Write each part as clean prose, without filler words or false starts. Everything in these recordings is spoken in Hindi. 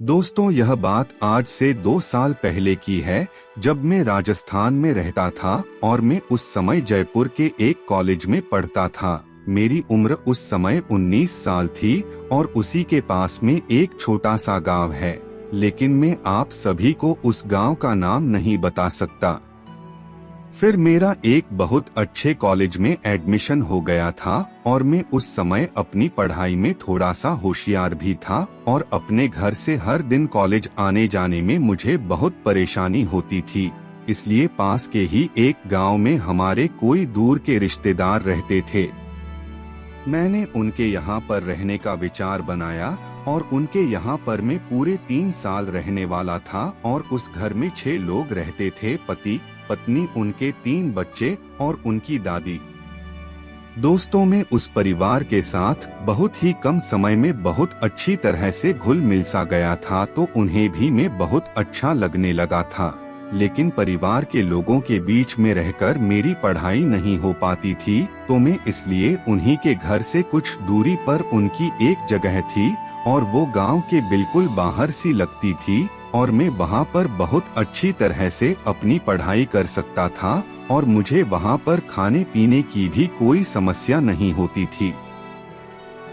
दोस्तों, यह बात आज से 2 साल पहले की है, जब मैं राजस्थान में रहता था और मैं उस समय जयपुर के एक कॉलेज में पढ़ता था। मेरी उम्र उस समय 19 साल थी और उसी के पास में एक छोटा सा गांव है, लेकिन मैं आप सभी को उस गांव का नाम नहीं बता सकता। फिर मेरा एक बहुत अच्छे कॉलेज में एडमिशन हो गया था और मैं उस समय अपनी पढ़ाई में थोड़ा सा होशियार भी था और अपने घर से हर दिन कॉलेज आने जाने में मुझे बहुत परेशानी होती थी। इसलिए पास के ही एक गांव में हमारे कोई दूर के रिश्तेदार रहते थे। मैंने उनके यहाँ पर रहने का विचार बनाया और उनके यहाँ पर मैं पूरे 3 साल रहने वाला था और उस घर में 6 लोग रहते थे, पति, पत्नी, उनके 3 बच्चे और उनकी दादी। दोस्तों, मैं उस परिवार के साथ बहुत ही कम समय में बहुत अच्छी तरह से घुल मिल सा गया था, तो उन्हें भी मैं बहुत अच्छा लगने लगा था। लेकिन परिवार के लोगों के बीच में रहकर मेरी पढ़ाई नहीं हो पाती थी, तो मैं इसलिए उन्हीं के घर से कुछ दूरी पर उनकी एक जगह थी और वो गांव के बिल्कुल बाहर सी लगती थी और मैं वहां पर बहुत अच्छी तरह से अपनी पढ़ाई कर सकता था और मुझे वहां पर खाने पीने की भी कोई समस्या नहीं होती थी।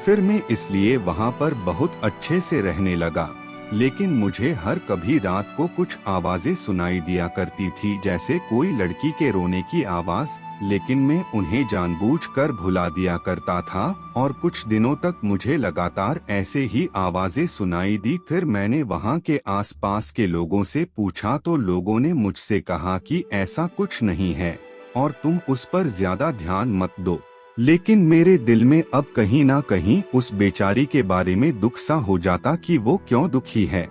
फिर मैं इसलिए वहां पर बहुत अच्छे से रहने लगा। लेकिन मुझे हर कभी रात को कुछ आवाजें सुनाई दिया करती थी, जैसे कोई लड़की के रोने की आवाज, लेकिन मैं उन्हें जानबूझकर भुला दिया करता था और कुछ दिनों तक मुझे लगातार ऐसे ही आवाजें सुनाई दी। फिर मैंने वहां के आसपास के लोगों से पूछा तो लोगों ने मुझसे कहा कि ऐसा कुछ नहीं है और तुम उस पर ज्यादा ध्यान मत दो। लेकिन मेरे दिल में अब कहीं ना कहीं उस बेचारी के बारे में दुख सा हो जाता कि वो क्यों दुखी है।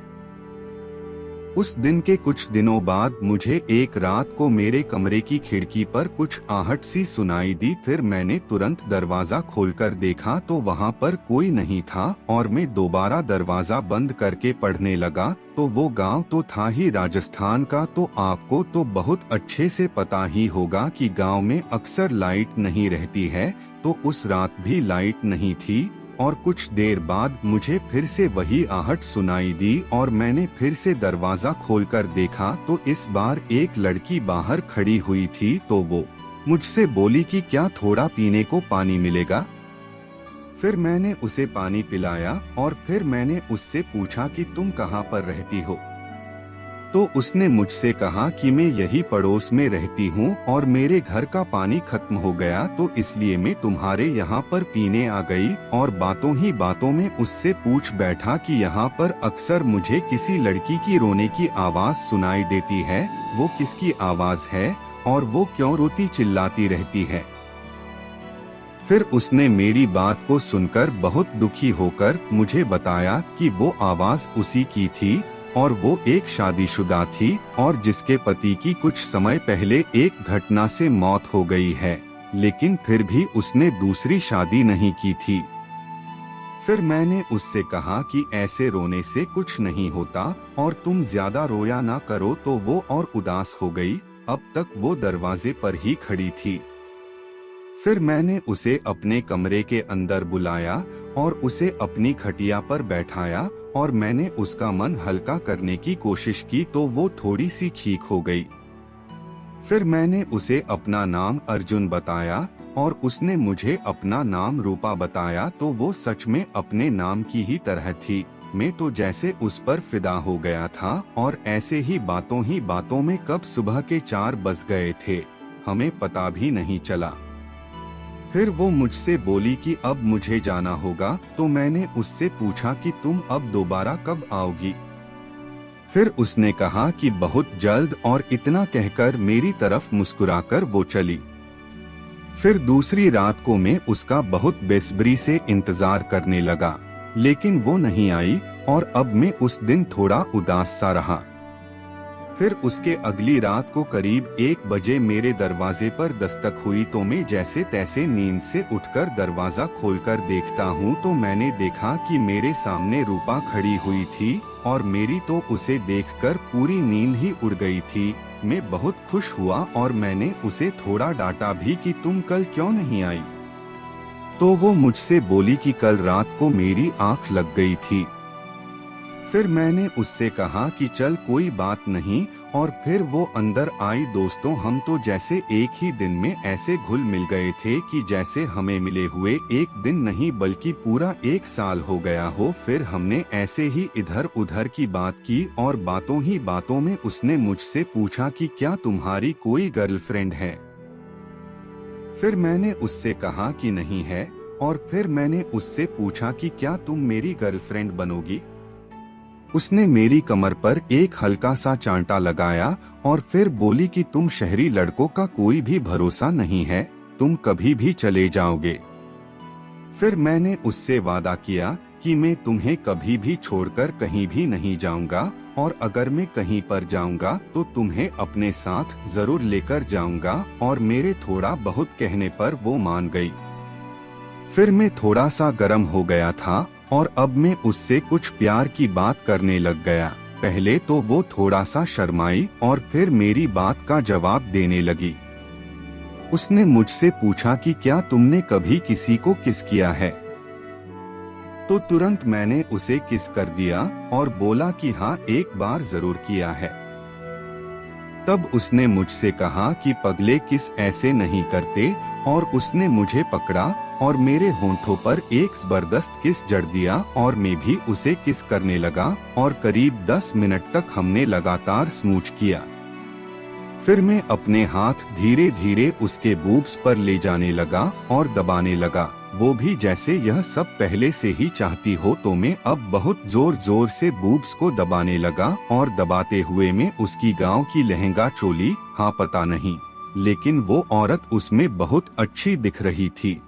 उस दिन के कुछ दिनों बाद मुझे एक रात को मेरे कमरे की खिड़की पर कुछ आहट सी सुनाई दी। फिर मैंने तुरंत दरवाजा खोलकर देखा तो वहां पर कोई नहीं था और मैं दोबारा दरवाजा बंद करके पढ़ने लगा। तो वो गांव तो था ही राजस्थान का, तो आपको तो बहुत अच्छे से पता ही होगा कि गांव में अक्सर लाइट नहीं रहती है, तो उस रात भी लाइट नहीं थी और कुछ देर बाद मुझे फिर से वही आहट सुनाई दी और मैंने फिर से दरवाजा खोलकर देखा तो इस बार एक लड़की बाहर खड़ी हुई थी। तो वो मुझसे बोली कि क्या थोड़ा पीने को पानी मिलेगा। फिर मैंने उसे पानी पिलाया और फिर मैंने उससे पूछा कि तुम कहाँ पर रहती हो। तो उसने मुझसे कहा कि मैं यही पड़ोस में रहती हूँ और मेरे घर का पानी खत्म हो गया, तो इसलिए मैं तुम्हारे यहाँ पर पीने आ गई। और बातों ही बातों में उससे पूछ बैठा कि यहाँ पर अक्सर मुझे किसी लड़की की रोने की आवाज सुनाई देती है, वो किसकी आवाज है और वो क्यों रोती चिल्लाती रहती है। फिर उसने मेरी बात को सुनकर बहुत दुखी होकर मुझे बताया कि वो आवाज उसी की थी और वो एक शादीशुदा थी और जिसके पति की कुछ समय पहले एक घटना से मौत हो गई है, लेकिन फिर भी उसने दूसरी शादी नहीं की थी। फिर मैंने उससे कहा कि ऐसे रोने से कुछ नहीं होता और तुम ज्यादा रोया ना करो, तो वो और उदास हो गई। अब तक वो दरवाजे पर ही खड़ी थी। फिर मैंने उसे अपने कमरे के अंदर बुलाया और उसे अपनी खटिया पर बैठाया और मैंने उसका मन हल्का करने की कोशिश की, तो वो थोड़ी सी ठीक हो गई। फिर मैंने उसे अपना नाम अर्जुन बताया और उसने मुझे अपना नाम रूपा बताया, तो वो सच में अपने नाम की ही तरह थी। मैं तो जैसे उस पर फिदा हो गया था और ऐसे ही बातों में कब सुबह के 4 बज गए थे, हमें पता भी नहीं चला। फिर वो मुझसे बोली कि अब मुझे जाना होगा, तो मैंने उससे पूछा कि तुम अब दोबारा कब आओगी। फिर उसने कहा कि बहुत जल्द, और इतना कहकर मेरी तरफ मुस्कुराकर वो चली। फिर दूसरी रात को मैं उसका बहुत बेसब्री से इंतजार करने लगा, लेकिन वो नहीं आई और अब मैं उस दिन थोड़ा उदास सा रहा। फिर उसके अगली रात को करीब 1 बजे मेरे दरवाजे पर दस्तक हुई, तो मैं जैसे तैसे नींद से उठकर दरवाजा खोलकर देखता हूँ तो मैंने देखा कि मेरे सामने रूपा खड़ी हुई थी और मेरी तो उसे देखकर पूरी नींद ही उड़ गई थी। मैं बहुत खुश हुआ और मैंने उसे थोड़ा डांटा भी कि तुम कल क्यों नहीं आई। तो वो मुझसे बोली कि कल रात को मेरी आंख लग गई थी। फिर मैंने उससे कहा कि चल कोई बात नहीं, और फिर वो अंदर आई। दोस्तों, हम तो जैसे एक ही दिन में ऐसे घुल मिल गए थे कि जैसे हमें मिले हुए एक दिन नहीं बल्कि पूरा 1 साल हो गया हो। फिर हमने ऐसे ही इधर उधर की बात की और बातों ही बातों में उसने मुझसे पूछा कि क्या तुम्हारी कोई गर्लफ्रेंड है। फिर मैंने उससे कहा कि नहीं है, और फिर मैंने उससे पूछा कि क्या तुम मेरी गर्लफ्रेंड बनोगी। उसने मेरी कमर पर एक हल्का सा चांटा लगाया और फिर बोली कि तुम शहरी लड़कों का कोई भी भरोसा नहीं है, तुम कभी भी चले जाओगे। फिर मैंने उससे वादा किया कि मैं तुम्हें कभी भी छोड़कर कहीं भी नहीं जाऊंगा, और अगर मैं कहीं पर जाऊंगा तो तुम्हें अपने साथ जरूर लेकर जाऊंगा। और मेरे थोड़ा बहुत कहने पर वो मान गई। फिर मैं थोड़ा सा गर्म हो गया था और अब मैं उससे कुछ प्यार की बात करने लग गया। पहले तो वो थोड़ा सा शर्माई और फिर मेरी बात का जवाब देने लगी। उसने मुझसे पूछा कि क्या तुमने कभी किसी को किस किया है। तो तुरंत मैंने उसे किस कर दिया और बोला कि हाँ, एक बार जरूर किया है। तब उसने मुझसे कहा कि पगले किस ऐसे नहीं करते, और उसने मुझे पकड़ा और मेरे होंठों पर एक जबरदस्त किस जड़ दिया और मैं भी उसे किस करने लगा और करीब 10 मिनट तक हमने लगातार स्मूच किया। फिर मैं अपने हाथ धीरे धीरे उसके बूब्स पर ले जाने लगा और दबाने लगा। वो भी जैसे यह सब पहले से ही चाहती हो। तो मैं अब बहुत जोर जोर से बूब्स को दबाने लगा और दबाते हुए मैं उसकी गांव की लहंगा चोली, हाँ पता नहीं, लेकिन वो औरत उसमें बहुत अच्छी दिख रही थी।